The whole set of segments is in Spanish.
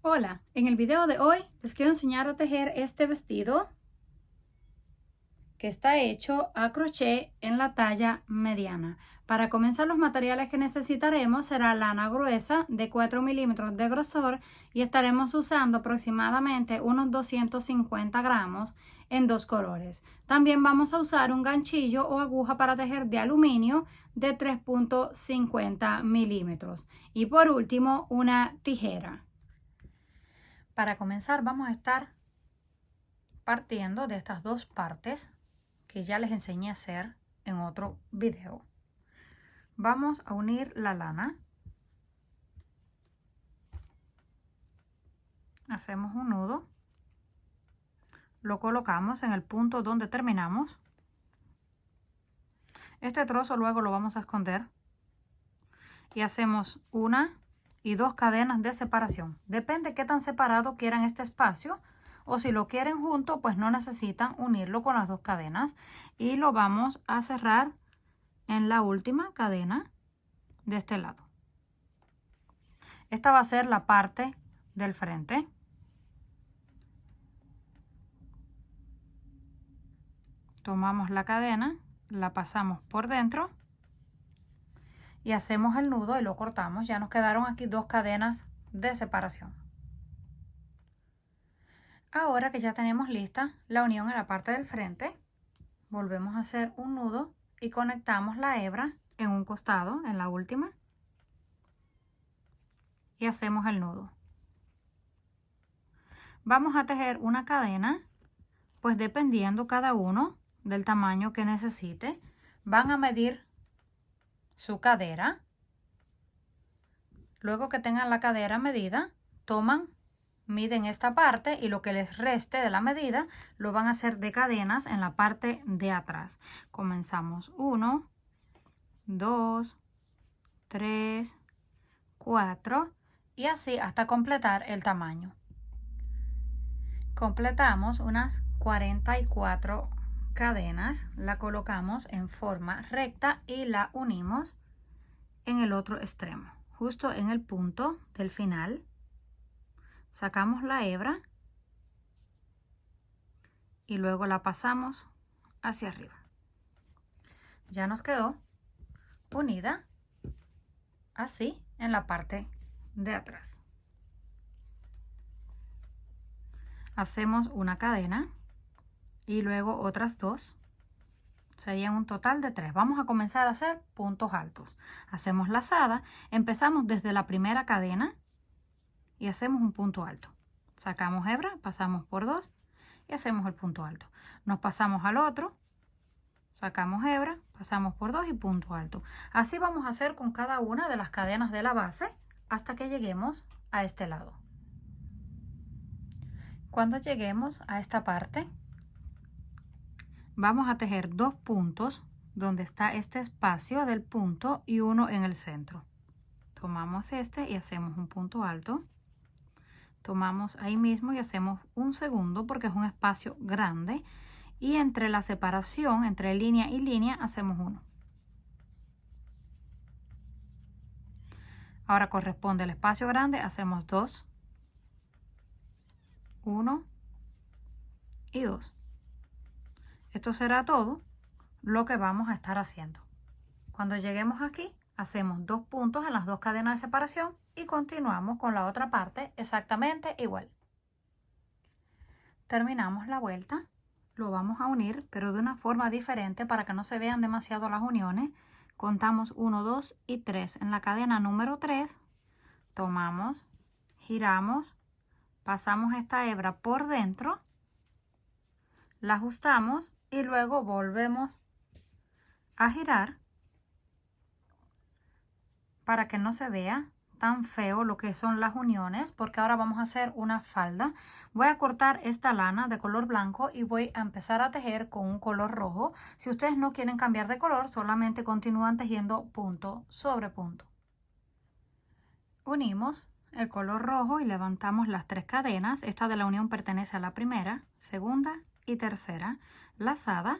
Hola, en el video de hoy les quiero enseñar a tejer este vestido que está hecho a crochet en la talla mediana. Para comenzar, los materiales que necesitaremos será lana gruesa de 4 milímetros de grosor y estaremos usando aproximadamente unos 250 gramos en dos colores. También vamos a usar un ganchillo o aguja para tejer de aluminio de 3.50 milímetros y por último una tijera. Para comenzar vamos a estar partiendo de estas dos partes que ya les enseñé a hacer en otro video. Vamos a unir la lana. Hacemos un nudo. Lo colocamos en el punto donde terminamos. Este trozo luego lo vamos a esconder. Y hacemos una y dos cadenas de separación. Depende qué tan separado quieran este espacio. O si lo quieren junto, pues no necesitan unirlo con las dos cadenas. Y lo vamos a cerrar en la última cadena de este lado. Esta va a ser la parte del frente. Tomamos la cadena, la pasamos por dentro y hacemos el nudo y lo cortamos. Ya nos quedaron aquí dos cadenas de separación. Ahora que ya tenemos lista la unión en la parte del frente, volvemos a hacer un nudo y conectamos la hebra en un costado, en la última, y hacemos el nudo. Vamos a tejer una cadena, pues dependiendo cada uno del tamaño que necesite. Van a medir su cadera. Luego que tengan la cadera medida, miden esta parte y lo que les reste de la medida lo van a hacer de cadenas en la parte de atrás. Comenzamos 1, 2, 3, 4 y así hasta completar el tamaño. Completamos unas 44 cadenas, la colocamos en forma recta y la unimos en el otro extremo, justo en el punto del final. Sacamos la hebra y luego la pasamos hacia arriba. Ya nos quedó unida así en la parte de atrás. Hacemos una cadena y luego otras dos. Serían un total de 3. Vamos a comenzar a hacer puntos altos. Hacemos lazada, empezamos desde la primera cadena y hacemos un punto alto. Sacamos hebra, pasamos por 2 y hacemos el punto alto. Nos pasamos al otro, sacamos hebra, pasamos por 2 y punto alto. Así vamos a hacer con cada una de las cadenas de la base hasta que lleguemos a este lado. Cuando lleguemos a esta parte, vamos a tejer dos puntos donde está este espacio del punto y uno en el centro. Tomamos este y hacemos un punto alto. Tomamos ahí mismo y hacemos un segundo porque es un espacio grande. Y entre la separación, entre línea y línea, hacemos uno. Ahora corresponde el espacio grande, hacemos 2, 1 y 2. Esto será todo lo que vamos a estar haciendo. Cuando lleguemos aquí, hacemos 2 puntos en las dos cadenas de separación y continuamos con la otra parte exactamente igual. Terminamos la vuelta, lo vamos a unir, pero de una forma diferente para que no se vean demasiado las uniones. Contamos 1, 2 y 3. En la cadena número 3, tomamos, giramos, pasamos esta hebra por dentro, la ajustamos y luego volvemos a girar para que no se vea tan feo lo que son las uniones, porque ahora vamos a hacer una falda. Voy a cortar esta lana de color blanco y voy a empezar a tejer con un color rojo. Si ustedes no quieren cambiar de color, solamente continúan tejiendo punto sobre punto. Unimos el color rojo y levantamos las 3 cadenas. Esta de la unión pertenece a la primera, segunda y tercera. Lazada,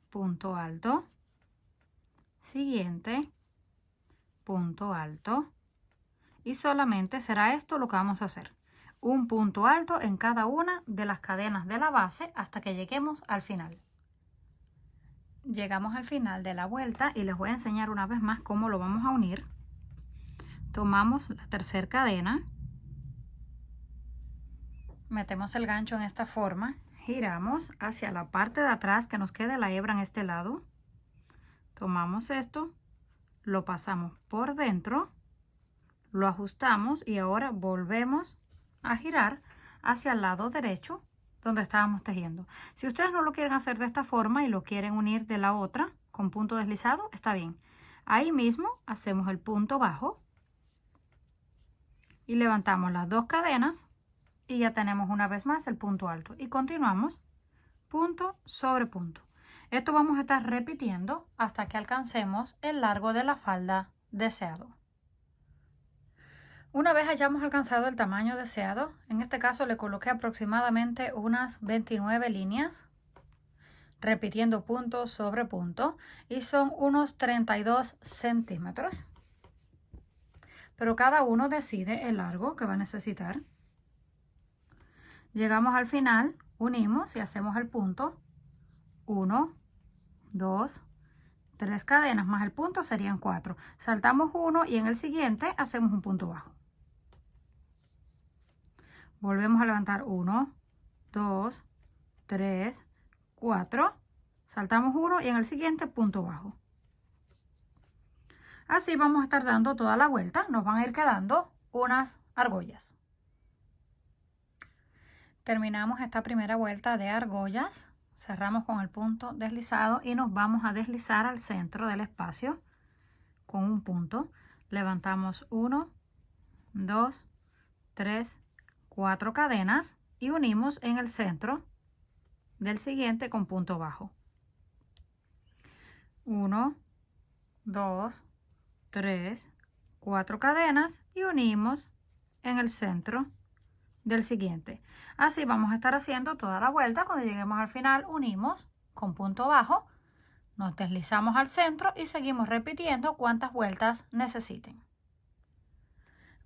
punto alto, siguiente, punto alto Y solamente será esto lo que vamos a hacer. Un punto alto en cada una de las cadenas de la base hasta que lleguemos al final. Llegamos al final de la vuelta y les voy a enseñar una vez más cómo lo vamos a unir. Tomamos la tercera cadena, metemos el gancho en esta forma, giramos hacia la parte de atrás que nos quede la hebra en este lado, tomamos esto, lo pasamos por dentro, lo ajustamos y ahora volvemos a girar hacia el lado derecho donde estábamos tejiendo. Si ustedes no lo quieren hacer de esta forma y lo quieren unir de la otra con punto deslizado, está bien. Ahí mismo hacemos el punto bajo y levantamos las dos cadenas y ya tenemos una vez más el punto alto y continuamos punto sobre punto. Esto vamos a estar repitiendo hasta que alcancemos el largo de la falda deseado. Una vez hayamos alcanzado el tamaño deseado, en este caso le coloqué aproximadamente unas 29 líneas, repitiendo punto sobre punto, y son unos 32 centímetros. Pero cada uno decide el largo que va a necesitar. Llegamos al final, unimos y hacemos el punto. 1, 2, 3 cadenas más el punto serían 4. Saltamos uno y en el siguiente hacemos un punto bajo. Volvemos a levantar 1, 2, 3, 4. Saltamos uno y en el siguiente punto bajo. Así vamos a estar dando toda la vuelta. Nos van a ir quedando unas argollas. Terminamos esta primera vuelta de argollas. Cerramos con el punto deslizado y nos vamos a deslizar al centro del espacio con un punto. Levantamos 1, 2, 3, 4 cadenas y unimos en el centro del siguiente con punto bajo. 1, 2, 3, 4 cadenas y unimos en el centro del siguiente. Así vamos a estar haciendo toda la vuelta. Cuando lleguemos al final unimos con punto bajo, nos deslizamos al centro y seguimos repitiendo cuantas vueltas necesiten.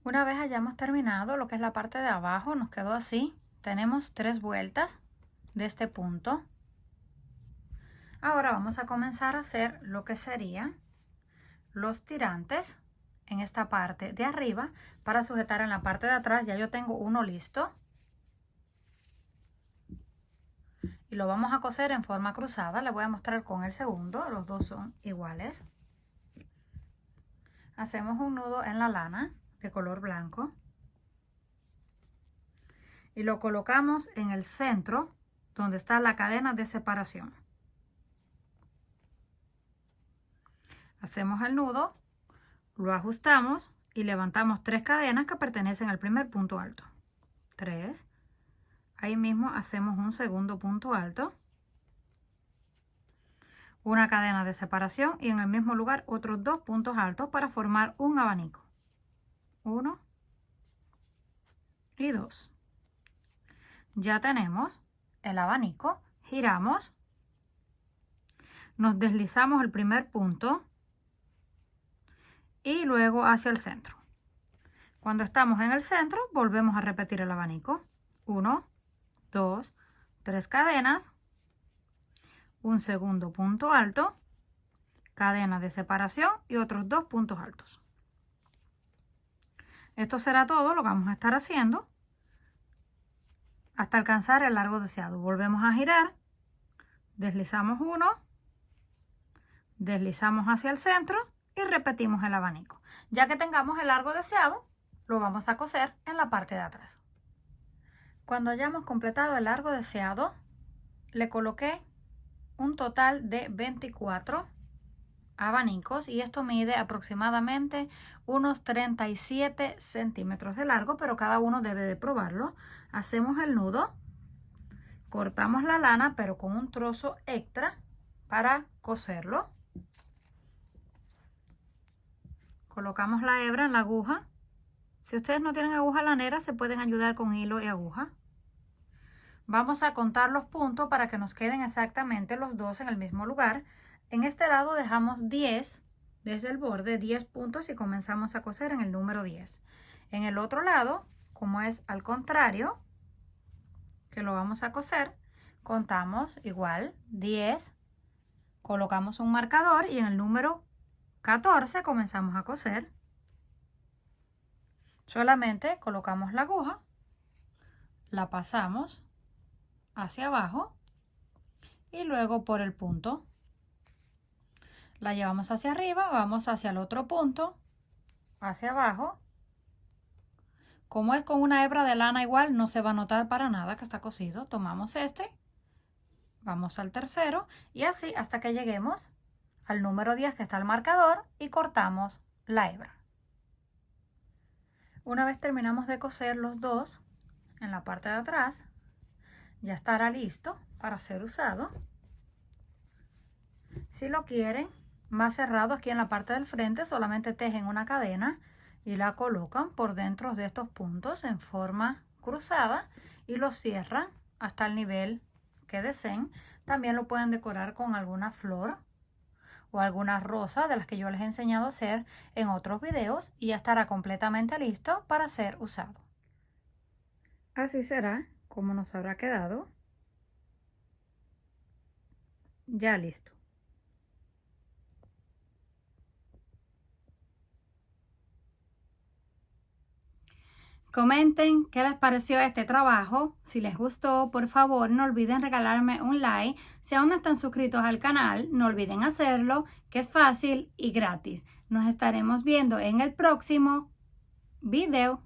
Una vez hayamos terminado lo que es la parte de abajo, nos quedó así. Tenemos 3 vueltas de este punto. Ahora vamos a comenzar a hacer lo que serían los tirantes en esta parte de arriba para sujetar en la parte de atrás. Ya yo tengo uno listo y lo vamos a coser en forma cruzada. Les voy a mostrar con el segundo, los dos son iguales. Hacemos un nudo en la lana de color blanco y lo colocamos en el centro donde está la cadena de separación. Hacemos el nudo, lo ajustamos y levantamos 3 cadenas que pertenecen al primer punto alto. 3. Ahí mismo hacemos un segundo punto alto, una cadena de separación y en el mismo lugar otros 2 puntos altos para formar un abanico. 1 y 2. Ya tenemos el abanico, giramos, nos deslizamos el primer punto y luego hacia el centro. Cuando estamos en el centro volvemos a repetir el abanico. 1, 2, 3 cadenas, un segundo punto alto, cadena de separación y otros 2 puntos altos. Esto será todo lo que vamos a estar haciendo hasta alcanzar el largo deseado. Volvemos a girar, deslizamos uno, deslizamos hacia el centro y repetimos el abanico. Ya que tengamos el largo deseado, lo vamos a coser en la parte de atrás. Cuando hayamos completado el largo deseado, le coloqué un total de 24 abanicos y esto mide aproximadamente unos 37 centímetros de largo, pero cada uno debe de probarlo. Hacemos el nudo, cortamos la lana pero con un trozo extra para coserlo. Colocamos la hebra en la aguja. Si ustedes no tienen aguja lanera, se pueden ayudar con hilo y aguja. Vamos a contar los puntos para que nos queden exactamente los dos en el mismo lugar. En este lado dejamos 10 desde el borde, 10 puntos y comenzamos a coser en el número 10. En el otro lado, como es al contrario, que lo vamos a coser, contamos igual 10, colocamos un marcador y en el número 14 comenzamos a coser. Solamente colocamos la aguja, la pasamos hacia abajo y luego por el punto la llevamos hacia arriba, vamos hacia el otro punto, hacia abajo. Como es con una hebra de lana igual, no se va a notar para nada que está cosido. Tomamos este, vamos al tercero y así hasta que lleguemos al número 10 que está el marcador y cortamos la hebra. Una vez terminamos de coser los dos en la parte de atrás, ya estará listo para ser usado. Si lo quieren más cerrado aquí en la parte del frente, solamente tejen una cadena y la colocan por dentro de estos puntos en forma cruzada y lo cierran hasta el nivel que deseen. También lo pueden decorar con alguna flor o alguna rosa de las que yo les he enseñado a hacer en otros videos y ya estará completamente listo para ser usado. Así será como nos habrá quedado. Ya listo. Comenten qué les pareció este trabajo. Si les gustó, por favor, no olviden regalarme un like. Si aún no están suscritos al canal, no olviden hacerlo, que es fácil y gratis. Nos estaremos viendo en el próximo video.